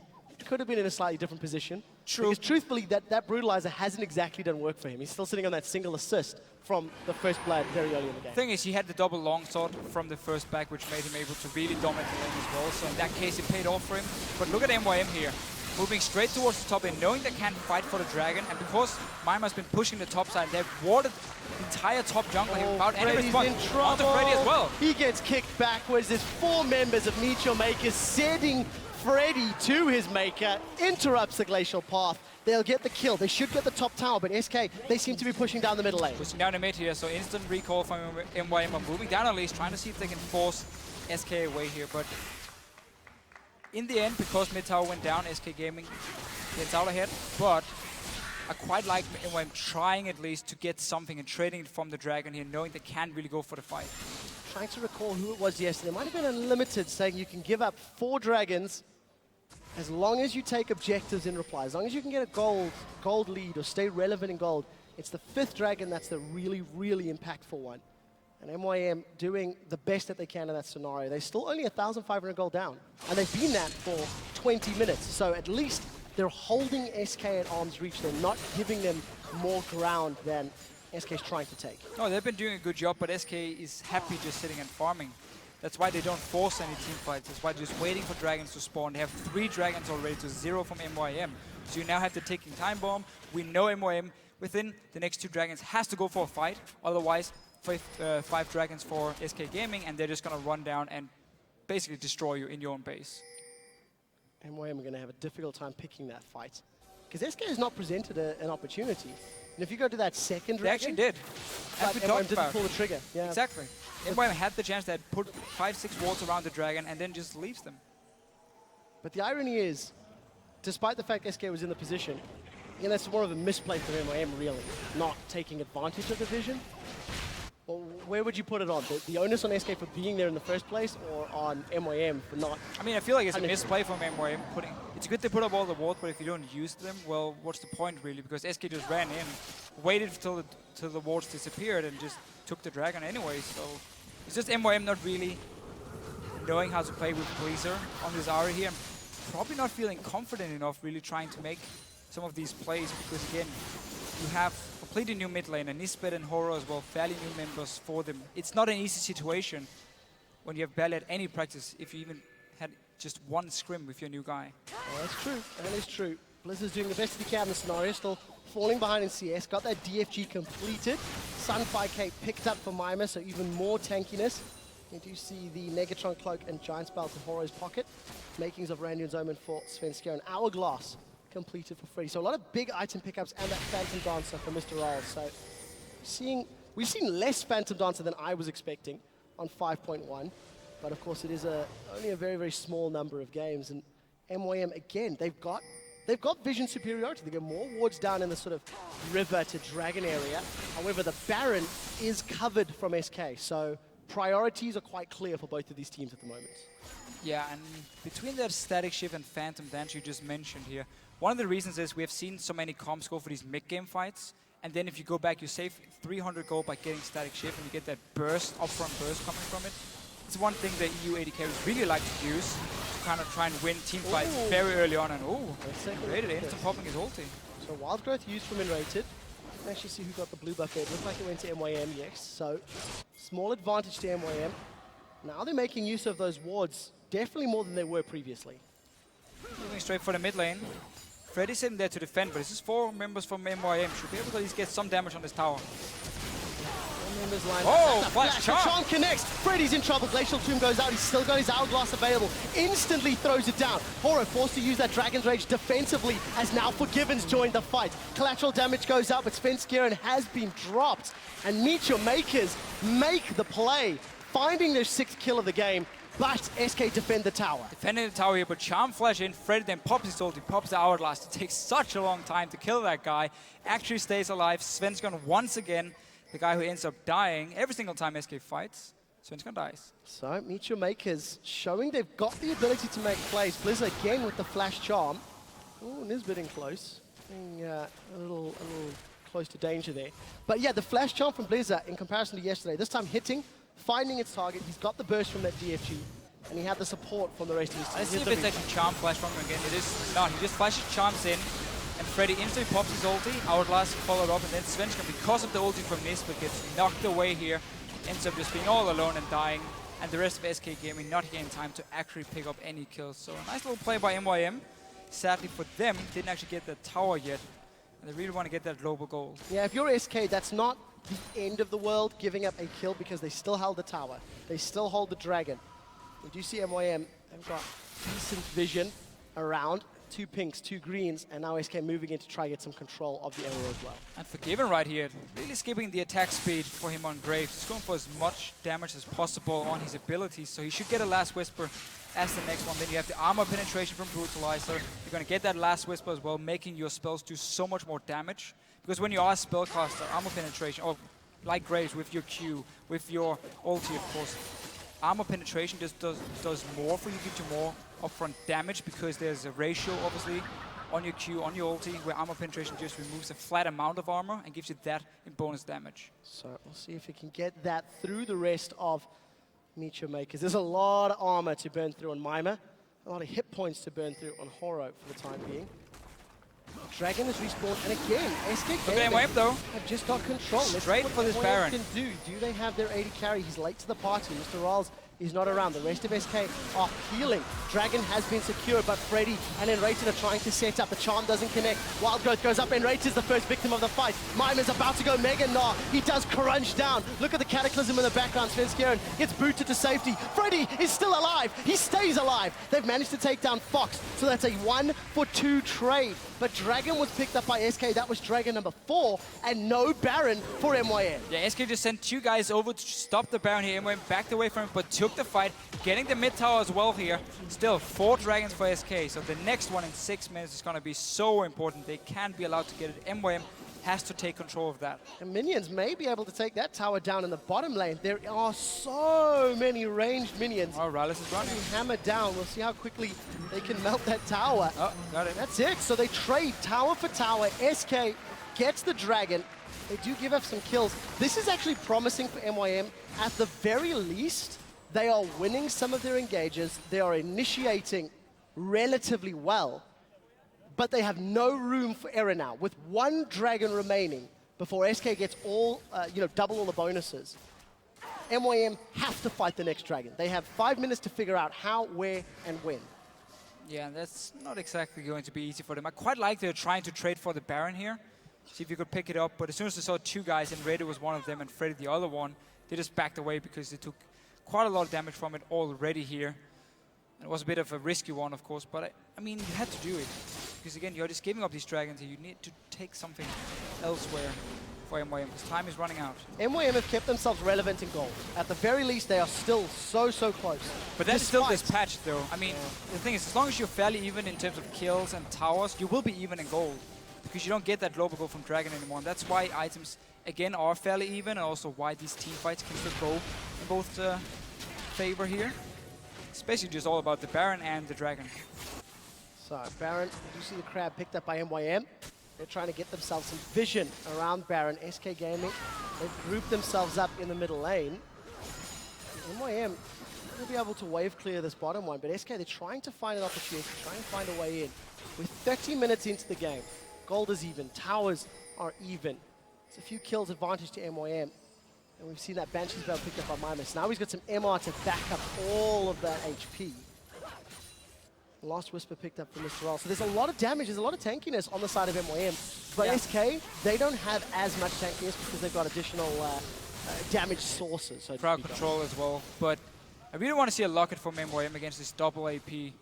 Could have been in a slightly different position. True. Because truthfully, that Brutalizer hasn't exactly done work for him. He's still sitting on that single assist from the first blood very early in the game. The thing is, he had the double longsword from the first back, which made him able to really dominate the lane as well. So in that case, it paid off for him. But look at MYM here, moving straight towards the top lane, knowing they can't fight for the dragon. And because Mimer's been pushing the top side, they've warded the entire top jungle here without any response. In trouble. Onto Freddy as well. He gets kicked backwards. There's 4 members of MeetYourMakers sending Freddy to his maker, interrupts the glacial path. they'll get the kill. They should get the top tower, but SK, they seem to be pushing down the middle lane. Pushing down the mid here, so instant recall from MYM, moving down at least, trying to see if they can force SK away here, but in the end, because mid tower went down, SK Gaming gets out ahead, but I quite like MYM trying at least to get something and trading it from the Dragon here, knowing they can't really go for the fight. Trying to recall who it was yesterday. It might have been Unlimited saying you can give up 4 dragons as long as you take objectives in reply. As long as you can get a gold lead or stay relevant in gold. It's the 5th dragon that's the really, really impactful one. And MYM doing the best that they can in that scenario. They're still only 1,500 gold down. And they've been that for 20 minutes. So at least they're holding SK at arm's reach. They're not giving them more ground than SK's trying to take. No, they've been doing a good job, but SK is happy just sitting and farming. That's why they don't force any team fights. That's why they're just waiting for dragons to spawn. They have 3 dragons already to 0 from MYM. So you now have the ticking time bomb. We know MYM within the next 2 dragons has to go for a fight. Otherwise, 5 dragons for SK Gaming, and they're just going to run down and basically destroy you in your own base. MYM are going to have a difficult time picking that fight. Because SK has not presented an opportunity. And if you go to that second dragon... They actually did. But MYM didn't pull the trigger. Yeah. Exactly. MYM had the chance, that put 5-6 wards around the dragon and then just leaves them. But the irony is, despite the fact SK was in the position, you know, that's more of a misplay for MYM, really. Not taking advantage of the vision. Well, where would you put it on? The onus on SK for being there in the first place, or on MYM for not? I mean, I feel like it's a misplay from MYM. It's good they put up all the wards, but if you don't use them, well, what's the point really? Because SK just ran in, waited till the wards disappeared, and just took the dragon anyway. So it's just MYM not really knowing how to play with Blizzard on this Ahri here. Probably not feeling confident enough, really trying to make some of these plays, because again, you have completely new mid lane, and Nisbeth and Horror as well, fairly new members for them. It's not an easy situation when you have barely had any practice, if you even had just 1 scrim with your new guy. Oh, that's true. That is true. Blizzard's doing the best he can in the scenario, still falling behind in CS, got that DFG completed. Sunfire Cape picked up for Mimer, so even more tankiness. You do see the Negatron Cloak and Giant Spell to Horror's pocket. Makings of Randuin's Omen for Svenskeren. Hourglass completed for free. So a lot of big item pickups and that Phantom Dancer for MrRalleZ. So we've seen less Phantom Dancer than I was expecting on 5.1. But of course it is only a very, very small number of games. And MYM, again, they've got vision superiority. They get more wards down in the sort of river to dragon area. However, the Baron is covered from SK. So priorities are quite clear for both of these teams at the moment. Yeah, and between that Static Shift and Phantom Dance you just mentioned here, one of the reasons is we have seen so many comps go for these mid-game fights, and then if you go back, you save 300 gold by getting Static Shift, and you get that burst, upfront burst coming from it. It's one thing that EU AD carries really like to use to kind of try and win team fights very early on, and nRated instant popping his ulti. So Wild Growth used from nRated. You can actually see who got the blue buff there. It looked like it went to MYM, yes. So small advantage to MYM. Now they're making use of those wards definitely more than they were previously. Moving straight for the mid lane. Freddy's sitting there to defend, but this is 4 members from MYM. Should be able to at least get some damage on this tower. Flash Charm connects. Freddy's in trouble. Glacial Tomb goes out. He's still got his Hourglass available. Instantly throws it down. Horror forced to use that Dragon's Rage defensively as now Forgiven's joined the fight. Collateral damage goes up, but Svenskeren has been dropped. And MeetYourMakers make the play, finding their 6th kill of the game. But SK defend the tower. Defending the tower here, but Charm Flash in. Freddy then pops his ulti, pops the Hourglass. It takes such a long time to kill that guy. Actually stays alive. Svenskeren once again, the guy who ends up dying every single time SK fights. Svenskeren dies. So MeetYourMakers showing they've got the ability to make plays. Blizzard again with the Flash Charm. Oh, Nisbeth in close. Being a little close to danger there. But yeah, the Flash Charm from Blizzard in comparison to yesterday, this time hitting, finding its target. He's got the burst from that DFG, and he had the support from the rest of his team. Let's see if it's actually Charm Flash from him again. It is not. He just flashes Charms in, and Freddy instantly pops his ulti. Hourglass followed up, and then Svenskeren, because of the ulti from Nisbeth, gets knocked away here. Ends up just being all alone and dying, and the rest of SK Gaming not getting time to actually pick up any kills. So a nice little play by MYM. Sadly for them, didn't actually get the tower yet, and they really want to get that global gold. Yeah, if you're SK, that's not the end of the world, giving up a kill, because they still held the tower. They still hold the dragon. We do see MYM have got decent vision around. 2 pinks, 2 greens, and now SK moving in to try get some control of the area as well. And Forgiven right here, really skipping the attack speed for him on Graves. He's going for as much damage as possible on his abilities, so he should get a Last Whisper as the next one. Then you have the armor penetration from Brutalizer. You're going to get that Last Whisper as well, making your spells do so much more damage. Because when you are a spellcaster, armor penetration, or like Graves with your Q, with your ulti of course, armor penetration just does more for you, gives you more upfront damage because there's a ratio obviously on your Q, on your ulti, where armor penetration just removes a flat amount of armor and gives you that in bonus damage. So we'll see if we can get that through the rest of MeetYourMakers. There's a lot of armor to burn through on Mimer, a lot of hit points to burn through on Horo for the time being. Dragon has respawned, and again, SK Gaming have just got control. Straight for this Baron. Can do they have their AD carry? He's late to the party. MrRalleZ is not around. The rest of SK are healing. Dragon has been secured, but Freddy and nRated are trying to set up. The charm doesn't connect. Wild Growth goes up. nRated is the first victim of the fight. Mimer's about to go Mega Gnar. He does crunch down. Look at the Cataclysm in the background. Svenskeren gets booted to safety. Freddy is still alive. He stays alive. They've managed to take down Fox, so that's a 1-for-2 trade. But Dragon was picked up by SK. That was Dragon number 4, and no Baron for MYM. Yeah, SK just sent 2 guys over to stop the Baron here. MYM backed away from him, but took the fight, getting the mid tower as well here. Still 4 Dragons for SK, so the next one in 6 minutes is going to be so important. They can't be allowed to get it. MYM has to take control of that. And minions may be able to take that tower down in the bottom lane. There are so many ranged minions. Oh, MrRalleZ is running. Hammer down. We'll see how quickly they can melt that tower. Oh, got it. That's it. So they trade tower for tower. SK gets the Dragon. They do give up some kills. This is actually promising for MYM. At the very least, they are winning some of their engages. They are initiating relatively well. But they have no room for error now. With 1 Dragon remaining before SK gets all, double all the bonuses, MYM have to fight the next Dragon. They have 5 minutes to figure out how, where, and when. Yeah, that's not exactly going to be easy for them. I quite like they're trying to trade for the Baron here. See if you could pick it up. But as soon as they saw 2 guys, and nRated was one of them and Freddy the other one, they just backed away because they took quite a lot of damage from it already here. It was a bit of a risky one, of course, but I mean, you had to do it. Because again, you're just giving up these Dragons and you need to take something elsewhere for MYM, because time is running out. MYM have kept themselves relevant in gold. At the very least, they are still so close. But that's still this patch, though. I mean, the thing is, as long as you're fairly even in terms of kills and towers, you will be even in gold. Because you don't get that global gold from Dragon anymore. And that's why items, again, are fairly even, and also why these team fights can still go in both favor here. Especially just all about the Baron and the Dragon. So, Baron, you see the crab picked up by MYM. They're trying to get themselves some vision around Baron. SK Gaming, they've grouped themselves up in the middle lane. MYM will be able to wave clear this bottom one, but SK, they're trying to find an opportunity, trying to find a way in. With 30 minutes into the game, gold is even, towers are even. It's a few kills advantage to MYM. And we've seen that Banshee's belt picked up by Mimer. So now he's got some MR to back up all of that HP. Last Whisper picked up from MrRalleZ. So there's a lot of damage, there's a lot of tankiness on the side of MYM. But yeah. SK, they don't have as much tankiness because they've got additional damage sources. So crowd control as well. But I really want to see a Locket from MYM against this double AP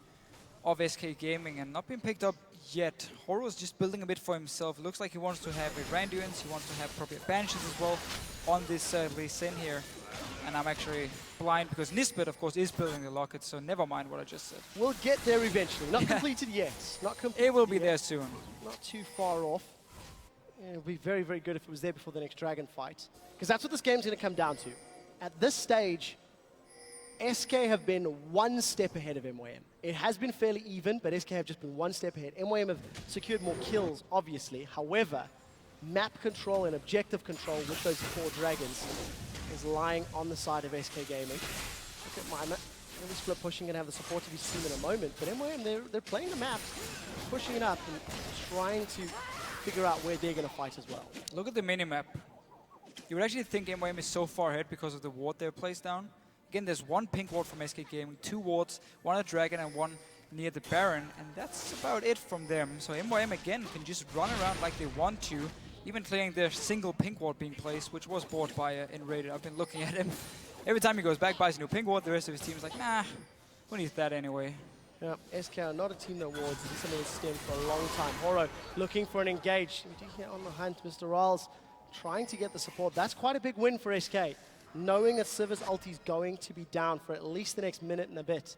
of SK Gaming, and not being picked up yet. Horo is just building a bit for himself. It looks like he wants to have a Randuin's, he wants to have probably Banshees as well on this Lee Sin here. And I'm actually blind because Nisbeth, of course, is building the Locket, so never mind what I just said. We'll get there eventually. Not completed yet. Not completed It will be yet. there soon. Not too far off. It would be very, very good if it was there before the next Dragon fight. Because that's what this game's going to come down to. At this stage, SK have been 1 step ahead of MYM. It has been fairly even, but SK have just been 1 step ahead. MYM have secured more kills, obviously. However, map control and objective control with those 4 Dragons is lying on the side of SK Gaming. Look at Mimer. Really split pushing and have the support to be seen in a moment. But MYM, they're playing the map, pushing it up and trying to figure out where they're going to fight as well. Look at the mini-map. You would actually think MYM is so far ahead because of the ward they've placed down. Again, there's 1 pink ward from SK Gaming, 2 wards, 1 at Dragon and 1 near the Baron, and that's about it from them. So MYM again can just run around like they want to, even clearing their single pink ward being placed, which was bought by nRated. I've been looking at him. Every time he goes back, buys a new pink ward, the rest of his team is like, nah, who needs that anyway? Yeah, SK are not a team that wards. This is something that's stemmed for a long time. Horo looking for an engage. We do hear on the hunt, MrRalleZ trying to get the support. That's quite a big win for SK, knowing that Sivir's ulti is going to be down for at least the next minute and a bit.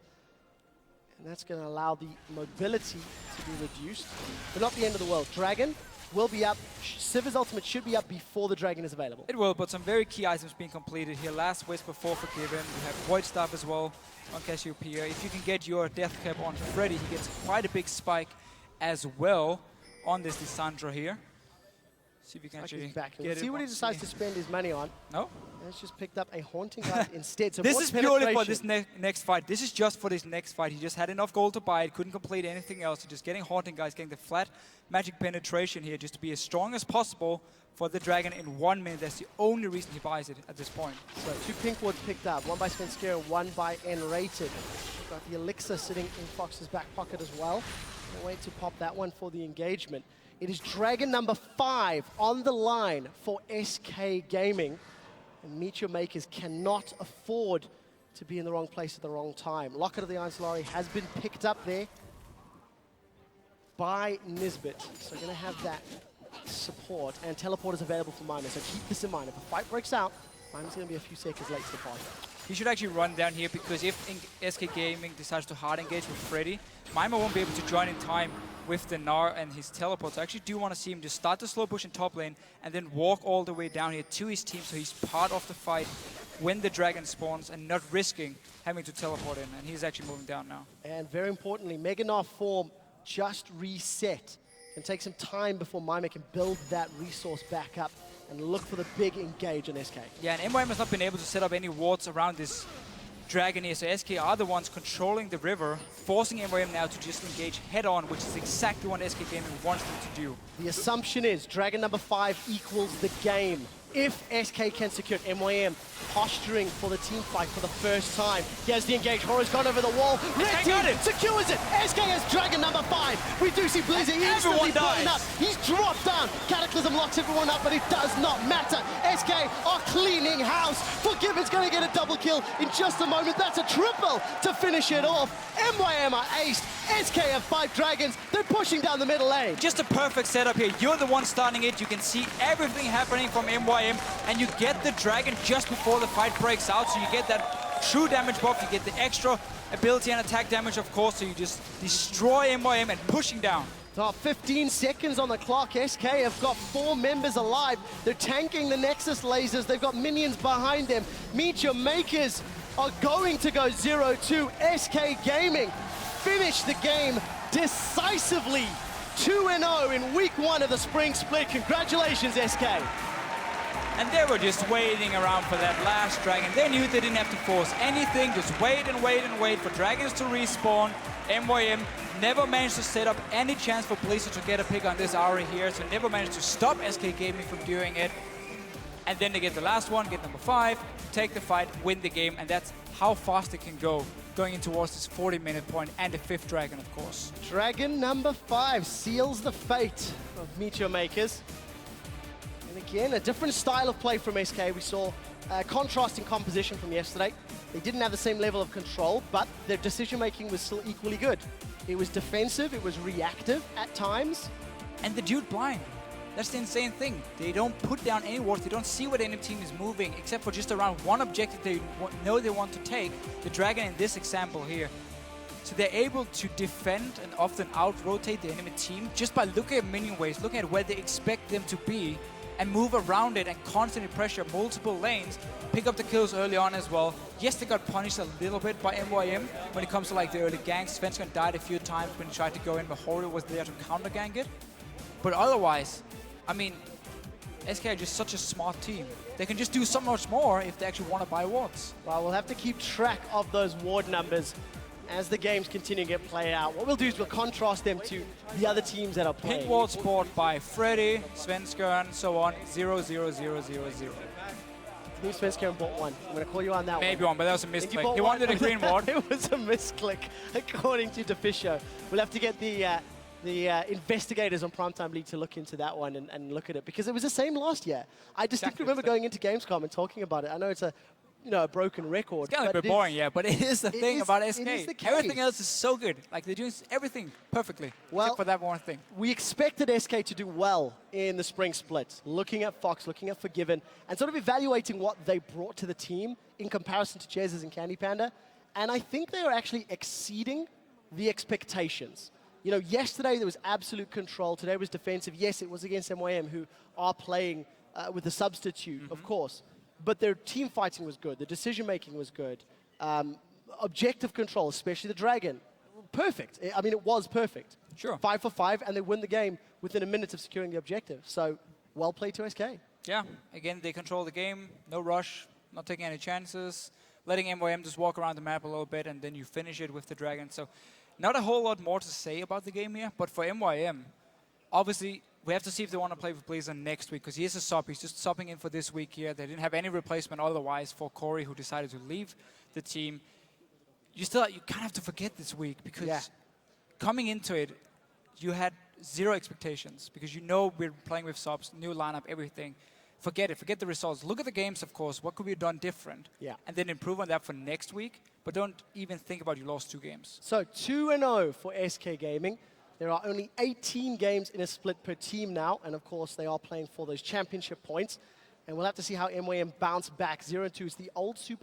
And that's going to allow the mobility to be reduced, but not the end of the world. Dragon will be up. Sivir's ultimate should be up before the Dragon is available. It will, but some very key items being completed here. Last Wisp before forgiven. We have Void Staff as well on Cassiopeia. If you can get your Death Cap on Freddy, he gets quite a big spike as well on this Lissandra here. See if you can actually get it. See what he decides to spend his money on. No? He's just picked up a Haunting Guard instead. So this is purely for this next fight. This is just for this next fight. He just had enough gold to buy it, couldn't complete anything else. So just getting Haunting Guards, getting the flat magic penetration here just to be as strong as possible for the Dragon in 1 minute. That's the only reason he buys it at this point. So 2 pink wards picked up, 1 by Svenskeren, 1 by nRated. We've got the Elixir sitting in Fox's back pocket as well. Can't wait to pop that one for the engagement. It is Dragon number 5 on the line for SK Gaming. And MeetYourMakers cannot afford to be in the wrong place at the wrong time. Locket of the Iron Solari has been picked up there by Nisbeth. So going to have that support, and teleport is available for Mimer. So keep this in mind. If a fight breaks out, Mimer's going to be a few seconds late to the party. He should actually run down here, because if SK Gaming decides to hard engage with Freddy, Mimer won't be able to join in time with the Gnar and his teleport. So I actually do want to see him just start the slow push in top lane and then walk all the way down here to his team, so he's part of the fight when the Dragon spawns and not risking having to teleport in. And he's actually moving down now. And very importantly, Gnar form just reset. Can take some time before Mimer can build that resource back up and look for the big engage on SK. Yeah, and MYM has not been able to set up any wards around this Dragon here, so SK are the ones controlling the river, forcing MYM now to just engage head-on, which is exactly what SK Gaming wants them to do. The assumption is Dragon number 5 equals the game. If SK can secure it, MYM posturing for the team fight for the first time. He has the engage. Horo's gone over the wall. Red team secures it. SK has Dragon number 5. We do see Blizzard instantly blown up. He's dropped down. Cataclysm locks everyone up, but it does not matter. SK are cleaning house. Forgiven's going to get a double kill in just a moment. That's a triple to finish it off. MYM are aced. SK have 5 dragons. They're pushing down the middle lane. Just a perfect setup here. You're the one starting it. You can see everything happening from MYM, and you get the dragon just before the fight breaks out, so you get that true damage buff, you get the extra ability and attack damage, of course, so you just destroy MYM and pushing down. 15 seconds on the clock. SK have got 4 members alive. They're tanking the Nexus lasers. They've got minions behind them. MeetYourMakers are going to go 0-2. SK Gaming finish the game decisively. 2-0 in week 1 of the spring split. Congratulations, SK. And they were just waiting around for that last dragon. They knew they didn't have to force anything, just wait and wait and wait for dragons to respawn. MYM never managed to set up any chance for Blizzard to get a pick on this Ahri here, so never managed to stop SK Gaming from doing it. And then they get the last one, get number 5, take the fight, win the game, and that's how fast it can go, going in towards this 40-minute point and the 5th dragon, of course. Dragon number 5 seals the fate of MeetYourMakers. And again, a different style of play from SK. We saw contrasting composition from yesterday. They didn't have the same level of control, but their decision-making was still equally good. It was defensive, it was reactive at times. And the dude blind. That's the insane thing. They don't put down any wards, they don't see what enemy team is moving, except for just around one objective they know they want to take, the dragon in this example here. So they're able to defend and often out-rotate the enemy team just by looking at minion waves, looking at where they expect them to be, and move around it and constantly pressure multiple lanes, pick up the kills early on as well. Yes, they got punished a little bit by MYM when it comes to like the early ganks. Svenskeren died a few times when he tried to go in, but Horo was there to counter-gank it. But otherwise, I mean, SK are just such a smart team. They can just do so much more if they actually want to buy wards. Well, we'll have to keep track of those ward numbers as the games continue to get played out. What we'll do is we'll contrast them to the other teams that are playing. Pink ward sport by Freddy, Svenskeren, so on, 0, 0, 0, 0, 0. I think Svenskeren bought one. I'm going to call you on that Maybe one. one, but that was a misclick. He wanted a green ward. It was a misclick, according to Deficio. We'll have to get the investigators on Primetime League to look into that one and look at it, because it was the same last year. I distinctly remember going into Gamescom and talking about it. I know it's a you know, a broken record. It's kind of a bit boring, yeah, but it is the thing about SK. It is the case. Everything else is so good. Like, they're doing everything perfectly, Well, except for that one thing. We expected SK to do well in the spring split, looking at Fox, looking at Forgiven, and sort of evaluating what they brought to the team in comparison to Jez's and Candy Panda. And I think they are actually exceeding the expectations. You know, yesterday there was absolute control. Today was defensive. Yes, it was against MYM, who are playing with a substitute, of course. But their team fighting was good. The decision-making was good. Objective control, especially the Dragon, perfect. I mean, it was perfect. Sure. 5 for 5, and they win the game within a minute of securing the objective. So, well played to SK. Yeah, again, they control the game. No rush, not taking any chances. Letting MYM just walk around the map a little bit, and then you finish it with the Dragon. So, not a whole lot more to say about the game here. But for MYM, obviously, we have to see if they want to play with Blizzard next week, because he is a sub. He's just subbing in for this week here. They didn't have any replacement otherwise for Corey, who decided to leave the team. You kind of have to forget this week, because coming into it, you had zero expectations, because you know we're playing with subs, new lineup, everything. Forget it. Forget the results. Look at the games, of course. What could we have done different? Yeah. And then improve on that for next week. But don't even think about you lost 2 games. So 2-0 for SK Gaming. There are only 18 games in a split per team now. And of course, they are playing for those championship points. And we'll have to see how MYM bounce back. 0-2 is the old super